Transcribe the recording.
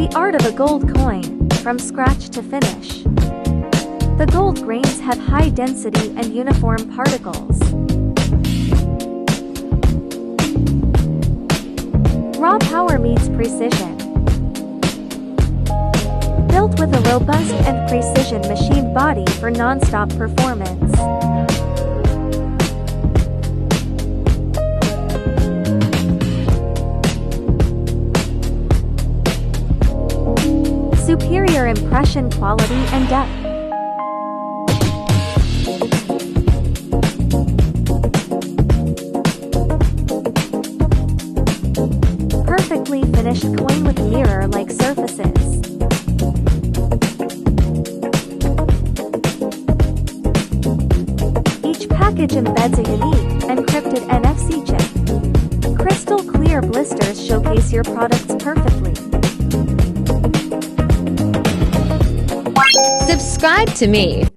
The art of a gold coin, from scratch to finish. The gold grains have high density and uniform particles. Raw power meets precision. Built with a robust and precision machined body for non-stop performance. Superior impression quality and depth. Perfectly finished coin with mirror-like surfaces. Each package embeds a unique, encrypted NFC chip. Crystal clear blisters showcase your products perfectly. Subscribe to me.